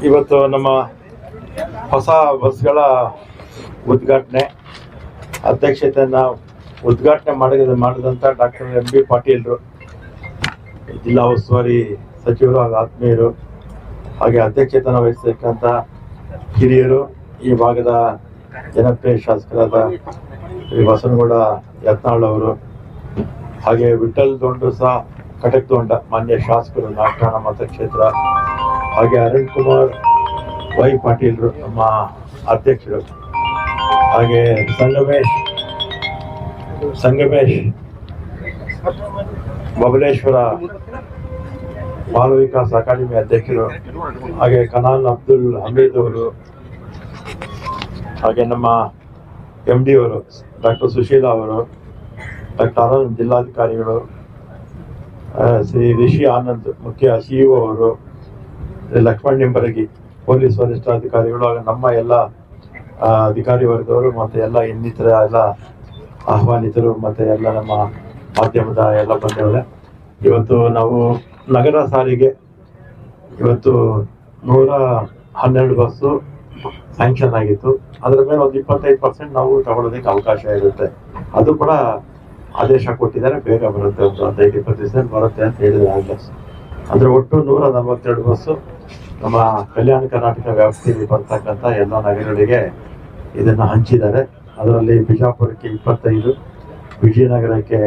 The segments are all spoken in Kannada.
ಇವತ್ತು ನಮ್ಮ ಹೊಸ ಬಸ್ಗಳ ಉದ್ಘಾಟನೆ ಅಧ್ಯಕ್ಷತೆಯನ್ನು ಉದ್ಘಾಟನೆ ಮಾಡಿದಂಥ ಡಾಕ್ಟರ್ ಎಂ ಬಿ ಪಾಟೀಲ್ರು, ಜಿಲ್ಲಾ ಉಸ್ತುವಾರಿ ಸಚಿವರು ಹಾಗೂ ಆತ್ಮೀಯರು, ಹಾಗೆ ಅಧ್ಯಕ್ಷತೆಯನ್ನು ವಹಿಸತಕ್ಕಂಥ ಹಿರಿಯರು, ಈ ಭಾಗದ ಜನಪ್ರಿಯ ಶಾಸಕರಾದ ಶ್ರೀ ಬಸನಗೌಡ ಯತ್ನಾಳ್ ಅವರು, ಹಾಗೆ ವಿಠಲ್ ದೊಂಡು ಸಹ ಕಟಕ್ ದೊಂಡ ಮಾನ್ಯ ಶಾಸಕರು ನಾಗಠಾಣ ಮತಕ್ಷೇತ್ರ, ಹಾಗೆ ಅರುಣ್ ಕುಮಾರ್ ವೈ ಪಾಟೀಲ್ರು ನಮ್ಮ ಅಧ್ಯಕ್ಷರು, ಹಾಗೆ ಸಂಗಮೇಶ್ ಬಬಲೇಶ್ವರ ಬಾಲ ವಿಕಾಸ್ ಅಕಾಡೆಮಿ ಅಧ್ಯಕ್ಷರು, ಹಾಗೆ ಕನಾಲ್ ಅಬ್ದುಲ್ ಹಮೀದ್ ಅವರು, ಹಾಗೆ ನಮ್ಮ MD ಅವರು ಡಾಕ್ಟರ್ ಸುಶೀಲಾ ಅವರು, ಡಾಕ್ಟರ್ ಆನಂದ್ ಜಿಲ್ಲಾಧಿಕಾರಿಗಳು, ಶ್ರೀ ರಿಷಿ ಆನಂದ್ ಮುಖ್ಯ CEO ಅವರು, ಲಕ್ಷ್ಮಣ್ ನಿಂಬರಗಿ ಪೊಲೀಸ್ ವರಿಷ್ಠಾಧಿಕಾರಿಗಳು, ಹಾಗೂ ನಮ್ಮ ಎಲ್ಲ ಅಧಿಕಾರಿ ವರ್ಗದವರು, ಮತ್ತು ಎಲ್ಲ ಇನ್ನಿತರ ಎಲ್ಲ ಆಹ್ವಾನಿತರು, ಮತ್ತು ಎಲ್ಲ ನಮ್ಮ ಮಾಧ್ಯಮದ ಎಲ್ಲ ಬಂಧುಗಳೇ, ಇವತ್ತು ನಾವು ನಗರ ಸಾರಿಗೆ ಇವತ್ತು 112 ಬಸ್ಸು ಸ್ಯಾಂಕ್ಷನ್ ಆಗಿತ್ತು. ಅದರ ಮೇಲೆ ಒಂದು 25% ನಾವು ತಗೊಳ್ಳೋದಕ್ಕೆ ಅವಕಾಶ ಇರುತ್ತೆ. ಅದು ಕೂಡ ಆದೇಶ ಕೊಟ್ಟಿದ್ದಾರೆ, ಬೇಗ ಬರುತ್ತೆ, ಒಂದು 15-20 ಬರುತ್ತೆ ಅಂತ ಹೇಳಿದ್ರೆ ಆಗಲೇ. ಅಂದರೆ ಒಟ್ಟು 142 ಬಸ್ಸು ನಮ್ಮ ಕಲ್ಯಾಣ ಕರ್ನಾಟಕ ವ್ಯಾಪ್ತಿಯಲ್ಲಿ ಬರ್ತಕ್ಕಂಥ ಎಲ್ಲ ನಗರಗಳಿಗೆ ಇದನ್ನು ಹಂಚಿದ್ದಾರೆ. ಅದರಲ್ಲಿ ಬಿಜಾಪುರಕ್ಕೆ 25, ವಿಜಯನಗರಕ್ಕೆ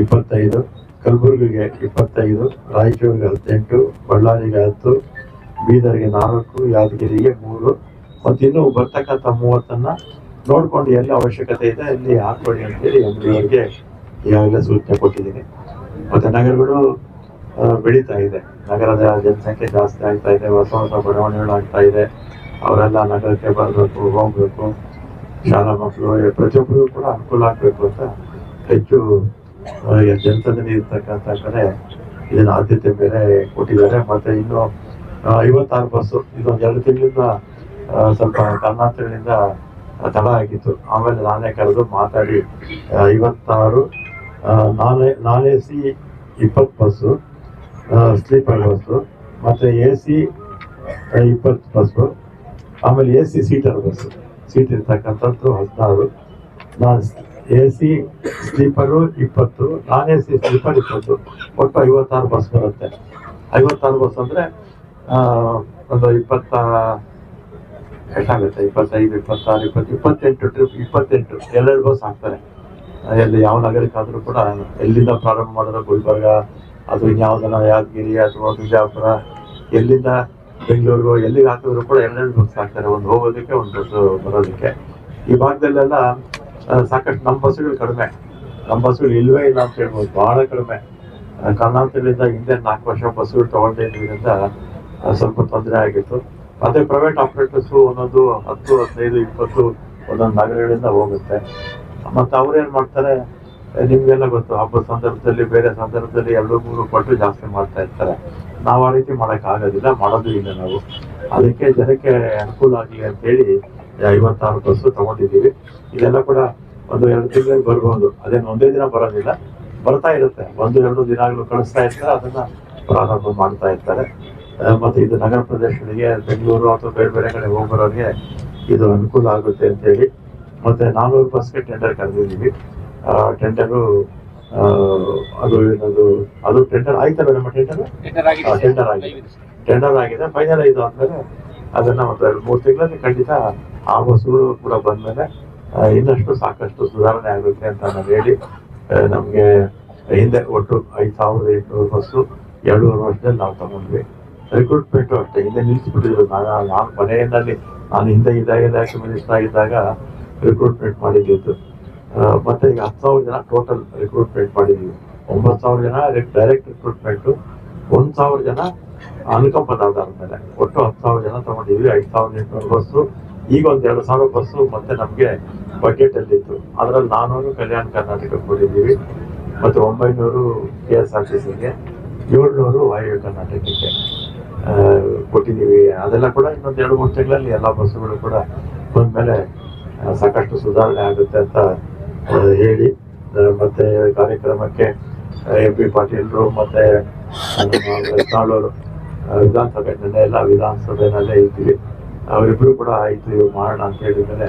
25, ಕಲಬುರಗಿಗೆ 25, ರಾಯಚೂರಿಗೆ 18, ಬಳ್ಳಾರಿಗೆ 10, ಬೀದರ್ಗೆ 4, ಯಾದಗಿರಿಗೆ 3, ಮತ್ತು ಇನ್ನೂ ಬರ್ತಕ್ಕಂಥ 30 ನೋಡ್ಕೊಂಡು ಎಲ್ಲಿ ಅವಶ್ಯಕತೆ ಇದೆ ಅಲ್ಲಿ ಹಾಕೊಳ್ಳಿ ಅಂತೇಳಿ MD ಈಗಾಗಲೇ ಸೂಚನೆ ಕೊಟ್ಟಿದ್ದೀನಿ. ಮತ್ತು ನಗರಗಳು ಬೆಳೀತಾ ಇದೆ, ನಗರದ ಜನಸಂಖ್ಯೆ ಜಾಸ್ತಿ ಆಗ್ತಾ ಇದೆ, ಹೊಸ ಬಡಾವಣೆಗಳು ಆಗ್ತಾ ಇದೆ. ಅವರೆಲ್ಲ ನಗರಕ್ಕೆ ಬರಬೇಕು, ಹೋಗ್ಬೇಕು, ಶಾಲಾ ಮಕ್ಕಳು ಪ್ರತಿಯೊಬ್ಬರಿಗೂ ಕೂಡ ಅನುಕೂಲ ಆಗಬೇಕು ಅಂತ ಹೆಚ್ಚು ಜನಸಂದಣಿ ಇರ್ತಕ್ಕಂಥ ಕಡೆ ಇದನ್ನ ಆದ್ಯತೆ ಮೇಲೆ ಕೊಟ್ಟಿದ್ದಾರೆ. ಮತ್ತು ಇನ್ನು 56 ಬಸ್ಸು ಇದೊಂದು 2 ತಿಂಗಳಿಂದ ಸ್ವಲ್ಪ ಕಾರಣಾಂತರಗಳಿಂದ ತಡ ಆಗಿತ್ತು. ಆಮೇಲೆ ನಾನೇ ಕರೆದು ಮಾತಾಡಿ 56 ನಾನ್ AC 20 ಬಸ್ಸು, ಸ್ಲೀಪರ್ ಬಸ್ಸು, ಮತ್ತು AC 20 ಬಸ್ಸು, ಆಮೇಲೆ AC ಸೀಟರ್ ಬಸ್ಸು, ಸೀಟ್ ಇರ್ತಕ್ಕಂಥದ್ದು 16, AC ಸ್ಲೀಪರು 20, ನಾನ್ AC ಸ್ಲೀಪರ್ 20, ಒಟ್ಟು 56 ಬಸ್ ಬರುತ್ತೆ. 56 ಬಸ್ ಅಂದರೆ ಒಂದು 20 ಎಷ್ಟಾಗುತ್ತೆ, 25, 26, 20, 28 ಟ್ರಿಪ್, 28 2 ಬಸ್ ಹಾಕ್ತಾರೆ. ಎಲ್ಲಿ ಯಾವ ನಗರಕ್ಕಾದರೂ ಕೂಡ ಎಲ್ಲಿಂದ ಪ್ರಾರಂಭ ಮಾಡಿದ್ರೆ ಗುಲ್ಬರ್ಗ, ಅದು ಇನ್ಯಾವುದನ್ನ ಯಾದಗಿರಿ ಅಥವಾ ಬಿಜಾಪುರ, ಎಲ್ಲಿಂದ ಬೆಂಗಳೂರಿಗೂ ಎಲ್ಲಿಗೆ ಹಾಕಿದ್ರು ಕೂಡ 2 ಬಸ್ ಹಾಕ್ತಾರೆ, ಒಂದು ಹೋಗೋದಕ್ಕೆ ಒಂದು ಬಸ್ ಬರೋದಕ್ಕೆ. ಈ ಭಾಗದಲ್ಲೆಲ್ಲ ಸಾಕಷ್ಟು ನಮ್ಮ ಬಸ್ಸುಗಳು ಕಡಿಮೆ, ನಮ್ಮ ಬಸ್ಸುಗಳು ಇಲ್ವೇ ಇಲ್ಲ ಅಂತ ಹೇಳ್ಬೋದು, ಬಹಳ ಕಡಿಮೆ. ಕಾರಣಾಂತರಗಳಿಂದ ಹಿಂದೆ 4 ವರ್ಷ ಬಸ್ಸುಗಳು ತಗೊಳ್ತಾ ಇದ್ರಿಂದ ಸ್ವಲ್ಪ ತೊಂದರೆ ಆಗಿತ್ತು. ಮತ್ತೆ ಪ್ರೈವೇಟ್ ಆಪರೇಟರ್ಸು ಒಂದೊಂದು 10, 15, 20 ಒಂದೊಂದು ನಗರಗಳಿಂದ ಹೋಗುತ್ತೆ. ಮತ್ತು ಅವ್ರೇನು ಮಾಡ್ತಾರೆ, ನಿಮಗೆಲ್ಲ ಗೊತ್ತು, ಹಬ್ಬದ ಸಂದರ್ಭದಲ್ಲಿ ಬೇರೆ ಸಂದರ್ಭದಲ್ಲಿ 2-3 ಪಟ್ಟು ಜಾಸ್ತಿ ಮಾಡ್ತಾ ಇರ್ತಾರೆ. ನಾವು ಆ ರೀತಿ ಮಾಡೋಕ್ಕಾಗೋದಿಲ್ಲ, ಮಾಡೋದು ಇಲ್ಲ ನಾವು. ಅದಕ್ಕೆ ಜನಕ್ಕೆ ಅನುಕೂಲ ಆಗಲಿ ಅಂತೇಳಿ 56 ಬಸ್ಸು ತಗೊಂಡಿದ್ದೀವಿ. ಇದೆಲ್ಲ ಕೂಡ ಒಂದು 2 ತಿಂಗಳಿಗೆ ಬರ್ಬೋದು, ಅದೇನು ಒಂದೇ ದಿನ ಬರೋದಿಲ್ಲ, ಬರ್ತಾ ಇರುತ್ತೆ. 1-2 ದಿನಗಳು ಕಳಿಸ್ತಾ ಇರ್ತಾರೆ, ಅದನ್ನ ಪ್ರಾರಂಭ ಮಾಡ್ತಾ ಇರ್ತಾರೆ. ಮತ್ತು ಇದು ನಗರ ಪ್ರದೇಶಗಳಿಗೆ, ಬೆಂಗಳೂರು ಅಥವಾ ಬೇರೆ ಬೇರೆ ಕಡೆ ಹೋಗೋರಿಗೆ ಇದು ಅನುಕೂಲ ಆಗುತ್ತೆ ಅಂತೇಳಿ. ಮತ್ತು 400 ಬಸ್ಗೆ ಟೆಂಡರ್ ಕರೆದಿದ್ದೀವಿ. ಟೆಂಡರು ಅದು ಟೆಂಡರ್ ಆಯ್ತಲ್ಲ, ನಮ್ಮ ಟೆಂಡರ್ ಆಗಿದೆ. ಫೈನಲ್ ಇದು ಆದ್ಮೇಲೆ ಅದನ್ನ ಒಂದು 2-3 ತಿಂಗಳಲ್ಲಿ ಖಂಡಿತ ಆ ಬಸ್ಸುಗಳು ಕೂಡ ಬಂದ್ಮೇಲೆ ಇನ್ನಷ್ಟು ಸಾಕಷ್ಟು ಸುಧಾರಣೆ ಆಗುತ್ತೆ ಅಂತ ನಾನು ಹೇಳಿ, ನಮಗೆ ಹಿಂದೆ ಒಟ್ಟು 5800 ಬಸ್ಸು 2.5 ವರ್ಷದಲ್ಲಿ ನಾವು ತಗೊಂಡ್ವಿ. ರಿಕ್ರೂಟ್ಮೆಂಟು ಅಷ್ಟೇ ಹಿಂದೆ ನಿಲ್ಲಿಸ್ಬಿಟ್ಟಿದ್ರು. ನಾನು ಮನೆಯಲ್ಲಿ ನಾನು ಹಿಂದೆ ಇಲಾಖೆ ಮಿನಿಸ್ಟರ್ ಆಗಿದ್ದಾಗ ರಿಕ್ರೂಟ್ಮೆಂಟ್ ಮಾಡಿದ್ದು. ಮತ್ತೆ ಈಗ 10,000 ಜನ ಟೋಟಲ್ ರಿಕ್ರೂಟ್ಮೆಂಟ್ ಮಾಡಿದ್ದೀವಿ. 9,000 ಜನ ಡೈರೆಕ್ಟ್ ರಿಕ್ರೂಟ್ಮೆಂಟು, 1,000 ಜನ ಅನುಕಂಪದ ಆಧಾರದ ಮೇಲೆ ಒಟ್ಟು 10,000 ಜನ ತಗೊಂಡಿದ್ವಿ. 5,800 ಬಸ್ಸು, ಈಗ ಒಂದು 2,000 ಬಸ್ಸು ಮತ್ತೆ ನಮಗೆ ಬಜೆಟ್ ಅಲ್ಲಿತ್ತು. ಅದರಲ್ಲಿ 400 ಕಲ್ಯಾಣ ಕರ್ನಾಟಕಕ್ಕೆ ಕೊಟ್ಟಿದ್ದೀವಿ, ಮತ್ತು 900 KSRTCಗೆ, 700 ವಾಯವ್ಯ ಕರ್ನಾಟಕಕ್ಕೆ ಕೊಟ್ಟಿದ್ದೀವಿ. ಅದೆಲ್ಲ ಕೂಡ ಇನ್ನೊಂದು 2-3 ತಿಂಗಳಲ್ಲಿ ಎಲ್ಲ ಬಸ್ಸುಗಳು ಕೂಡ ಬಂದ್ಮೇಲೆ ಸಾಕಷ್ಟು ಸುಧಾರಣೆ ಆಗುತ್ತೆ ಅಂತ ಹೇಳಿ, ಮತ್ತೆ ಕಾರ್ಯಕ್ರಮಕ್ಕೆ MP ಪಾಟೀಲ್ರು ಮತ್ತೆ ಯತ್ನಾಳವರು ವಿಧಾನಸಭೆ ನಿನ್ನೆ ಎಲ್ಲ ವಿಧಾನಸಭೆನಲ್ಲೇ ಇದ್ದೀವಿ. ಅವರಿಬ್ರು ಕೂಡ ಆಯಿತು ಇವು ಮಾಡೋಣ ಅಂತ ಹೇಳಿದ್ಮೇಲೆ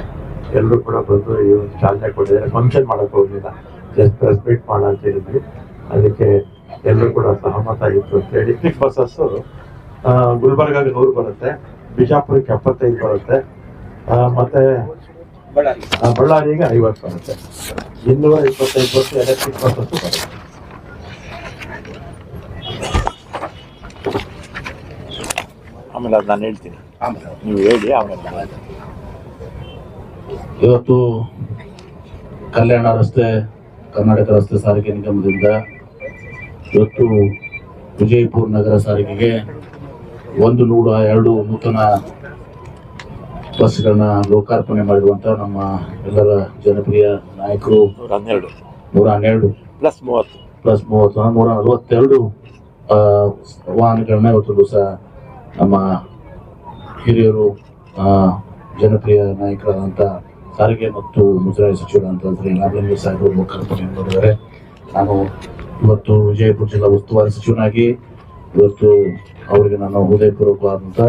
ಎಲ್ಲರೂ ಕೂಡ ಬಂದು ಇವ್ರು ಚಾಲನೆ ಕೊಟ್ಟಿದ್ದಾರೆ. ಫಂಕ್ಷನ್ ಮಾಡೋಕ್ಕೆ ಹೋಗಲಿಲ್ಲ, ಜಸ್ಟ್ ಪ್ರೆಸ್ ಮೀಟ್ ಮಾಡೋಣ ಅಂತ ಹೇಳಿದ್ವಿ. ಅದಕ್ಕೆ ಎಲ್ಲರೂ ಕೂಡ ಸಹಮತ ಇತ್ತು ಅಂತ ಹೇಳಿ. ಪಿಕ್ ಬಸ್ಸಸ್ಸು ಗುಲ್ಬರ್ಗಾಗೆ 100 ಬರುತ್ತೆ, ಬಿಜಾಪುರಕ್ಕೆ 75 ಬರುತ್ತೆ, ಮತ್ತೆ ಬಳ್ಳಾರಿಗೆ 50 ಬರುತ್ತೆ. 225 ಬಸ್ ಎಲೆಕ್ಟ್ರಿಕ್ ಬಸ್ಸಸ್ಸು ಬರುತ್ತೆ. ಆಮೇಲೆ ಅದು ನಾನು ಹೇಳ್ತೀನಿ, ನೀವು ಹೇಳಿ ಆಮೇಲೆ. ಇವತ್ತು ಕಲ್ಯಾಣ ರಸ್ತೆ, ಕರ್ನಾಟಕ ರಸ್ತೆ ಸಾರಿಗೆ ನಿಗಮದಿಂದ ಇವತ್ತು ವಿಜಯಪುರ ನಗರ ಸಾರಿಗೆಗೆ 102 ನೂತನ ಬಸ್ಗಳನ್ನ ಲೋಕಾರ್ಪಣೆ ಮಾಡಿರುವಂಥ ನಮ್ಮ ಎಲ್ಲರ ಜನಪ್ರಿಯ ನಾಯಕರು 112 ಪ್ಲಸ್ 30 142 ವಾಹನಗಳನ್ನ ಇವತ್ತು ದಿವಸ ನಮ್ಮ ಹಿರಿಯರು, ಜನಪ್ರಿಯ ನಾಯಕರಾದಂಥ ಸಾರಿಗೆ ಮತ್ತು ಮುಜರಾಯಿ ಸಚಿವರಾದಂಥ ಶ್ರೀ ನಾಗೇಂದ್ರ ಸಾಹೇಬರು ಲೋಕಾರ್ಪಣೆ ಮಾಡಿದ್ದಾರೆ. ನಾನು ಇವತ್ತು ವಿಜಯಪುರ ಜಿಲ್ಲಾ ಉಸ್ತುವಾರಿ ಸಚಿವನಾಗಿ ಇವತ್ತು ಅವರಿಗೆ ನಾನು ಹೃದಯಪೂರ್ವಕವಾದಂಥ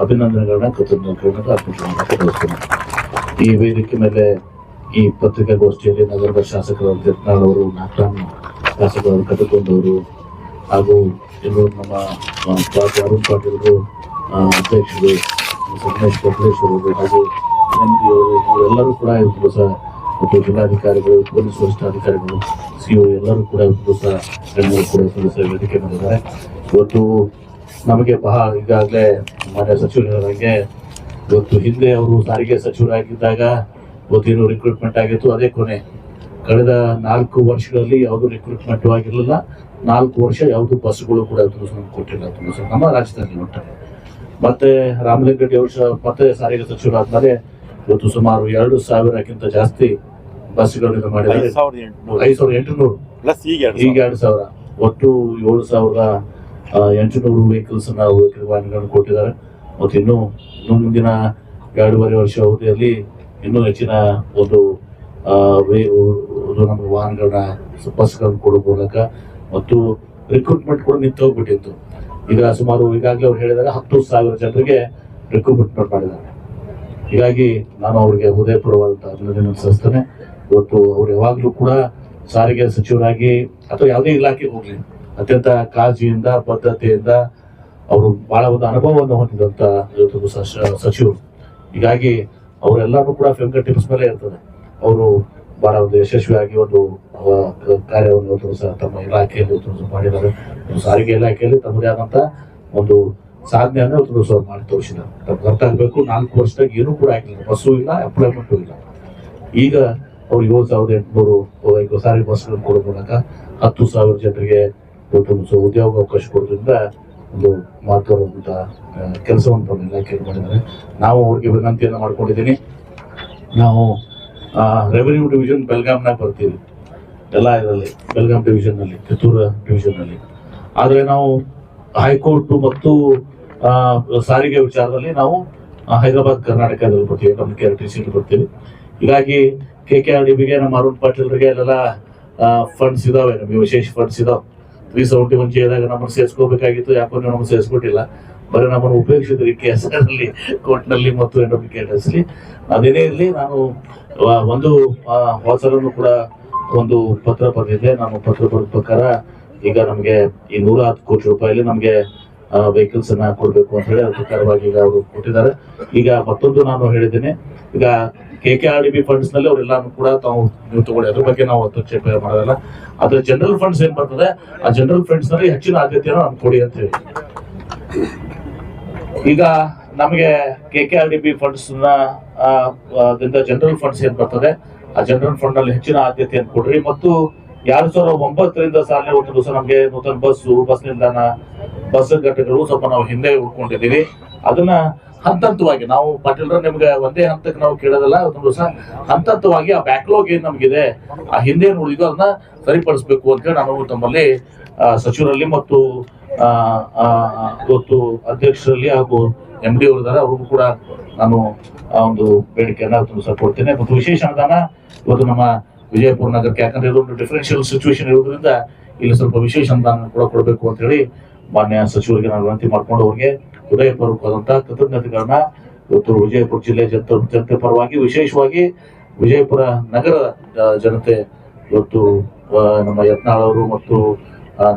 ಅಭಿನಂದನೆಗಳನ್ನ, ಕೃತಜ್ಞತೆಗಳನ್ನ ಅರ್ಪಿಸ್ತೇನೆ. ಈ ವೇದಿಕೆ ಮೇಲೆ ಈ ಪತ್ರಿಕಾಗೋಷ್ಠಿಯಲ್ಲಿ ನಗರದ ಶಾಸಕರು ಯತ್ನಾಳ್ ಅವರು, ನಾಗರಾಮ್ ಶಾಸಕರು, ಕಟಕೊಂಡವರು ಹಾಗೂ ಎಲ್ಲರೂ ನಮ್ಮ ಅರುಣ್ ಪಾಟೀಲ್ರು ಅಧ್ಯಕ್ಷರು, ಸಂಗಮೇಶ್ ಕಪಿಲೇಶ್ವರರು ಹಾಗೂ MP ಅವರು, ಇವರೆಲ್ಲರೂ ಕೂಡ ಇವತ್ತು ಸಹ ಮತ್ತು ಜಿಲ್ಲಾಧಿಕಾರಿಗಳು, ಪೊಲೀಸ್ ವರಿಷ್ಠಾಧಿಕಾರಿಗಳು, CO ಎಲ್ಲರೂ ಕೂಡ ಇವತ್ತು ಸಹ ಗಣ್ಯರು ಕೂಡ ಸದಸ್ಯರ ವೇದಿಕೆ ಮಾಡಿದ್ದಾರೆ. ಇವತ್ತು ನಮಗೆ ಈಗಾಗಲೇ ಮಾನ್ಯ ಸಚಿವರಿಗೆ ಇವತ್ತು ಹಿಂದೆ ಅವರು ಸಾರಿಗೆ ಸಚಿವರಾಗಿದ್ದಾಗ ಇವತ್ತೇನು ರಿಕ್ರೂಟ್ಮೆಂಟ್ ಆಗಿತ್ತು ಅದೇ ಕೊನೆ. ಕಳೆದ 4 ವರ್ಷಗಳಲ್ಲಿ ಯಾವುದು ರಿಕ್ರೂಟ್ಮೆಂಟ್ ಆಗಿರಲಿಲ್ಲ. 4 ವರ್ಷ ಯಾವುದು ಬಸ್ಗಳು ಕೂಡ ಕೊಟ್ಟಿಲ್ಲ ನಮ್ಮ ರಾಜ್ಯದಲ್ಲಿ ಒಟ್ಟು. ಮತ್ತೆ ರಾಮಲಿಂಗರೆಡ್ಡಿ ಅವರು ಮತ್ತೆ ಸಾರಿಗೆ ಸಚಿವರಾದ್ಮೇಲೆ ಇವತ್ತು ಸುಮಾರು 2,000ಕ್ಕಿಂತ ಜಾಸ್ತಿ ಬಸ್ಗಳನ್ನು ಮಾಡಿದ್ದಾರೆ. 5,800 ಈಗ 2,000, ಒಟ್ಟು 7,800 ವೆಹಿಕಲ್ಸ್ ವಾಹನಗಳನ್ನು ಕೊಟ್ಟಿದ್ದಾರೆ. ಮತ್ತು ಇನ್ನು ಮುಂದಿನ 2.5 ವರ್ಷ ಅವಧಿಯಲ್ಲಿ ಇನ್ನೂ ಹೆಚ್ಚಿನ ಒಂದು ನಮ್ಮ ವಾಹನಗಳನ್ನ ಬಸ್ಗಳನ್ನು ಕೊಡೋ ಮೂಲಕ ಮತ್ತು ರಿಕ್ರೂಟ್ಮೆಂಟ್ ಕೂಡ ನಿಂತು ಹೋಗ್ಬಿಟ್ಟಿತ್ತು. ಈಗ ಸುಮಾರು ಈಗಾಗಲೇ ಅವ್ರು ಹೇಳಿದ್ದಾರೆ 10,000 ಜನರಿಗೆ ರಿಕ್ರೂಟ್ಮೆಂಟ್ ಮಾಡಿದ್ದಾರೆ. ಹೀಗಾಗಿ ನಾನು ಅವರಿಗೆ ಹೃದಯಪೂರ್ವವಾದಂಥ ಅಭಿನಂದನೆ ಸಲ್ಲಿಸ್ತೇನೆ. ಇವತ್ತು ಅವ್ರು ಯಾವಾಗಲೂ ಕೂಡ ಸಾರಿಗೆ ಸಚಿವರಾಗಿ ಅಥವಾ ಯಾವುದೇ ಇಲಾಖೆಗೆ ಹೋಗಲಿ ಅತ್ಯಂತ ಕಾಳಜಿಯಿಂದ, ಬದ್ಧತೆಯಿಂದ ಅವರು ಬಹಳ ಒಂದು ಅನುಭವವನ್ನು ಹೊಂದಿದಂಥ ಇವತ್ತು ಸಚಿವರು. ಹೀಗಾಗಿ ಅವರೆಲ್ಲರೂ ಕೂಡ ಫಿಂಗರ್ ಟಿಪ್ಸ್ ಮೇಲೆ ಇರ್ತದೆ. ಅವರು ಬಹಳ ಒಂದು ಯಶಸ್ವಿಯಾಗಿ ಒಂದು ಕಾರ್ಯವನ್ನು ಇವತ್ತು ಸಹ ತಮ್ಮ ಇಲಾಖೆಯಲ್ಲಿ ಇವತ್ತು ಮಾಡಿದ್ದಾರೆ. ಸಾರಿಗೆ ಇಲಾಖೆಯಲ್ಲಿ ತಮ್ಮದೇ ಆದಂಥ ಒಂದು ಸಾಧನೆಯನ್ನು ಇವತ್ತು ಸಹ ಮಾಡಿ ತೋರಿಸಿದ್ದಾರೆ. ತಮ್ಗೆ ಅರ್ಥ ಆಗಬೇಕು, 4 ವರ್ಷದಾಗ ಏನೂ ಕೂಡ ಆಗಿಲ್ಲ, ಬಸ್ಸು ಇಲ್ಲ, ಎಂಪ್ಲಾಯ್ಮೆಂಟು ಇಲ್ಲ. ಈಗ ಅವ್ರು 7,800 ಸಾರಿಗೆ ಬಸ್ಗಳನ್ನು ಕೊಡೋ ಮೂಲಕ 10,000 ಜನರಿಗೆ ಇವತ್ತು ಉದ್ಯೋಗ ಅವಕಾಶ ಕೊಡೋದ್ರಿಂದ ಒಂದು ಮಹತ್ವವಾದಂಥ ಕೆಲಸವನ್ನು ತಮ್ಮ ಇಲಾಖೆಯಲ್ಲಿ ಮಾಡಿದ್ದಾರೆ. ನಾವು ಅವ್ರಿಗೆ ವಿನಂತಿಯನ್ನು ಮಾಡ್ಕೊಂಡಿದ್ದೀನಿ. ನಾವು ರೆವಿನ್ಯೂ ಡಿವಿಷನ್ ಬೆಳಗಾಂನಾಗ ಬರ್ತೀವಿ, ಎಲ್ಲ ಇದರಲ್ಲಿ ಬೆಳಗಾಂ ಡಿವಿಷನ್ನಲ್ಲಿ, ಕಿತ್ತೂರು ಡಿವಿಷನ್ನಲ್ಲಿ. ಆದರೆ ನಾವು ಹೈಕೋರ್ಟ್ ಮತ್ತು ಸಾರಿಗೆ ವಿಚಾರದಲ್ಲಿ ನಾವು ಹೈದರಾಬಾದ್ ಕರ್ನಾಟಕದಲ್ಲಿ ಬರ್ತೀವಿ, ನಮ್ಮ KRTCಯಲ್ಲಿ ಬರ್ತೀವಿ. ಹೀಗಾಗಿ KKRDBಗೆ ನಮ್ಮ ಅರುಣ್ ಪಾಟೀಲ್ರಿಗೆ ಅಲ್ಲೆಲ್ಲ ಫಂಡ್ಸ್ ಇದಾವೆ, ನಮಗೆ ವಿಶೇಷ ಫಂಡ್ಸ್ ಇದಾವೆ. 371 ಜೆದಾಗ ನಮ್ಮನ್ನು ಸೇರಿಸ್ಕೋಬೇಕಾಗಿತ್ತು, ಯಾಕೋ ನೀವು ನಮ್ಮನ್ನು ಸೇರಿಸ್ಕೊಟ್ಟಿಲ್ಲ. ಬರೀ ನಮ್ಮನ್ನು ಉಪಯೋಗಿಸಿದ್ರಿ KSRಲ್ಲಿ, ಕೋರ್ಟ್ನಲ್ಲಿ ಮತ್ತು NWKSಲಿ. ಅದೇನೇ ಇರಲಿ, ನಾನು ಒಂದು ಹೊಸರನ್ನು ಕೂಡ ಒಂದು ಪತ್ರ ಬರೆದಿದ್ದೆ. ನಾನು ಪತ್ರ ಬರೆದ ಪ್ರಕಾರ ಈಗ ನಮಗೆ ಈ 110 ಕೋಟಿ ರೂಪಾಯಿಲಿ ನಮಗೆ ವೆಹಿಕಲ್ಸ್ ಅನ್ನ ಕೊಡಬೇಕು ಅಂತ ಹೇಳಿ ಅದ್ರ ಪ್ರಕಾರವಾಗಿ ಈಗ ಅವರು ಕೊಟ್ಟಿದ್ದಾರೆ. ಈಗ ಮತ್ತೊಂದು ನಾನು ಹೇಳಿದ್ದೇನೆ, ಈಗ KKRDB ಫಂಡ್ಸ್ ನಲ್ಲಿ ಅವರೆಲ್ಲಾನು ಕೂಡ ನೀವು ತಗೊಳ್ಳಿ, ಅದ್ರ ಬಗ್ಗೆ ನಾವು ಹಸ್ತಕ್ಷೇಪ ಮಾಡೋದಲ್ಲ. ಅದ್ರ ಜನರಲ್ ಫಂಡ್ಸ್ ಏನ್ ಬರ್ತದೆ, ಆ ಜನರಲ್ ಫಂಡ್ಸ್ ನಲ್ಲಿ ಹೆಚ್ಚಿನ ಆದ್ಯತೆಯನ್ನು ನಮ್ಗೆ ಕೊಡಿ ಅಂತ ಹೇಳಿ. ಈಗ ನಮಗೆ KKRDB ಫಂಡ್ಸ್ ಜನರಲ್ ಫಂಡ್ಸ್ ಏನ್ ಬರ್ತದೆ ಆ ಜನರಲ್ ಫಂಡ್ ನಲ್ಲಿ ಹೆಚ್ಚಿನ ಆದ್ಯತೆಯನ್ನು ಕೊಡ್ರಿ. ಮತ್ತು 2009ರಿಂದ ಸಾಲಿನ ಒಂದು ದಿವಸ ನಮಗೆ ನೂತನ ಬಸ್ ನಿಲ್ದಾಣ, ಬಸ್ ಘಟಕಗಳು ಸ್ವಲ್ಪ ನಾವು ಹಿಂದೆ ಉಳ್ಕೊಂಡಿದ್ದೀವಿ. ಅದನ್ನ ಹಂತವಾಗಿ ನಾವು ಪಾಟೀಲ್ರ ನಿಮ್ಗೆ ಒಂದೇ ಹಂತಕ್ಕೆ ನಾವು ಕೇಳೋದಲ್ಲ, ಒಂದು ದಿವಸ ಹಂತವಾಗಿ ಆ ಬ್ಯಾಕ್ಲಾಗ್ ಏನ್ ನಮಗಿದೆ, ಆ ಹಿಂದೆ ಉಳಿದು ಅದನ್ನ ಸರಿಪಡಿಸಬೇಕು ಅಂತ ಹೇಳಿ ನಾನು ತಮ್ಮಲ್ಲಿ ಸಚಿವರಲ್ಲಿ ಮತ್ತು ಇವತ್ತು ಅಧ್ಯಕ್ಷರಲ್ಲಿ ಹಾಗೂ MD ಅವರಿದ್ದಾರೆ, ಅವ್ರಿಗೂ ಕೂಡ ನಾನು ಒಂದು ಬೇಡಿಕೆಯನ್ನ ಕೊಡ್ತೇನೆ. ಮತ್ತು ವಿಶೇಷ ಅನುದಾನ ಇವತ್ತು ನಮ್ಮ ವಿಜಯಪುರ ನಗರಕ್ಕೆ, ಯಾಕಂದ್ರೆ ಇದೊಂದು ಡಿಫರೆನ್ಷಿಯಲ್ ಸಿಚುವೇಶನ್ ಇರೋದ್ರಿಂದ ಇಲ್ಲಿ ಸ್ವಲ್ಪ ವಿಶೇಷ ಅನುದಾನ ಕೂಡ ಕೊಡಬೇಕು ಅಂತ ಹೇಳಿ ಮಾನ್ಯ ಸಚಿವರಿಗೆ ನಾನು ವಿನಂತಿ ಮಾಡ್ಕೊಂಡು ಅವ್ರಿಗೆ ಹೃದಯಪೂರ್ವಕವಾದಂತಹ ಕೃತಜ್ಞತೆಗಳನ್ನ ಇವತ್ತು ವಿಜಯಪುರ ಜಿಲ್ಲೆ ಜನತೆ ಪರವಾಗಿ, ವಿಶೇಷವಾಗಿ ವಿಜಯಪುರ ನಗರ ಜನತೆ, ಇವತ್ತು ನಮ್ಮ ಯತ್ನಾಳ್ ಅವರು ಮತ್ತು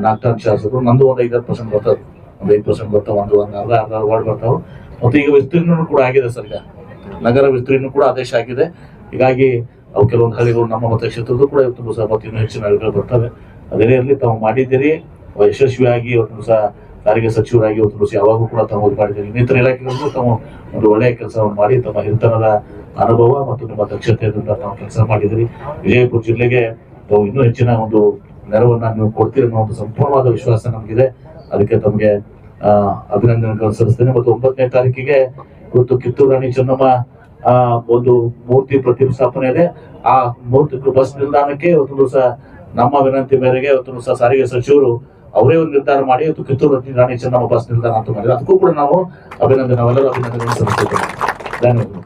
ನಾಗಠಾಣ್ ಶಾಸಕರು, ನಂದು ಒಂದು 50% ಬರ್ತದೆ, ಒಂದು 5% ಬರ್ತಾವ, ಒಂದು ಅರ್ಧ ವಾರ್ಡ್ ಬರ್ತಾವ. ಮತ್ತು ಈಗ ವಿಸ್ತೀರ್ಣ ಕೂಡ ಆಗಿದೆ ಸರ್, ಈಗ ನಗರ ವಿಸ್ತೀರ್ಣ ಕೂಡ ಆದೇಶ ಆಗಿದೆ. ಹೀಗಾಗಿ ಅವು ಕೆಲವೊಂದು ಹಳ್ಳಿಗಳು ನಮ್ಮ ಮತಕ್ಷೇತ್ರದ ಕೂಡ ಇವತ್ತು ಸಹ ಮತ್ತು ಇನ್ನೂ ಹೆಚ್ಚಿನ ಹಳ್ಳಿಗಳು ಬರ್ತವೆ. ಅದೇ ಇರಲಿ, ತಾವು ಮಾಡಿದ್ದೀರಿ ಯಶಸ್ವಿಯಾಗಿ. ಇವತ್ತು ಸಹ ಸಾರಿಗೆ ಸಚಿವರಾಗಿ ಇವತ್ತು ಯಾವಾಗೂ ಕೂಡ ತಾವು ಮಾಡಿದ್ದೀರಿ. ಇನ್ನಿತರ ಇಲಾಖೆಗಳಿಗೂ ತಾವು ಒಂದು ಒಳ್ಳೆಯ ಕೆಲಸವನ್ನು ಮಾಡಿ ತಮ್ಮ ಹಿರಿತನದ ಅನುಭವ ಮತ್ತು ನಿಮ್ಮ ದಕ್ಷತೆಯಿಂದ ತಾವು ಕೆಲಸ ಮಾಡಿದಿರಿ. ವಿಜಯಪುರ ಜಿಲ್ಲೆಗೆ ತಾವು ಇನ್ನೂ ಹೆಚ್ಚಿನ ಒಂದು ನೆರವನ್ನ ನೀವು ಕೊಡ್ತೀರಿ ಅನ್ನೋ ಒಂದು ಸಂಪೂರ್ಣವಾದ ವಿಶ್ವಾಸ ನಮಗಿದೆ. ಅದಕ್ಕೆ ತಮಗೆ ಅಭಿನಂದನೆಗಳು ಸಲ್ಲಿಸ್ತೇನೆ. ಮತ್ತು 9ನೇ ತಾರೀಕಿಗೆ ಇವತ್ತು ಕಿತ್ತೂರು ರಾಣಿ ಚೆನ್ನಮ್ಮ ಒಂದು ಮೂರ್ತಿ ಪ್ರತಿಷ್ಠಾಪನೆ ಇದೆ. ಆ ಮೂರ್ತಿ ಬಸ್ ನಿಲ್ದಾಣಕ್ಕೆ ಇವತ್ತು ದಿವಸ ನಮ್ಮ ವಿನಂತಿ ಮೇರೆಗೆ ಇವತ್ತು ದಿವಸ ಸಾರಿಗೆ ಸಚಿವರು ಅವರೇ ಒಂದು ನಿರ್ಧಾರ ಮಾಡಿ ಇವತ್ತು ಕಿತ್ತೂರು ರಾಣಿ ಚೆನ್ನಮ್ಮ ಬಸ್ ನಿಲ್ದಾಣ ಅಂತ ಮಾಡಿದ್ರು. ಅದಕ್ಕೂ ಕೂಡ ನಾವು ನಾವೆಲ್ಲರೂ ಅಭಿನಂದನೆ ಸಲ್ಲಿಸ್ತೇವೆ. ಧನ್ಯವಾದ.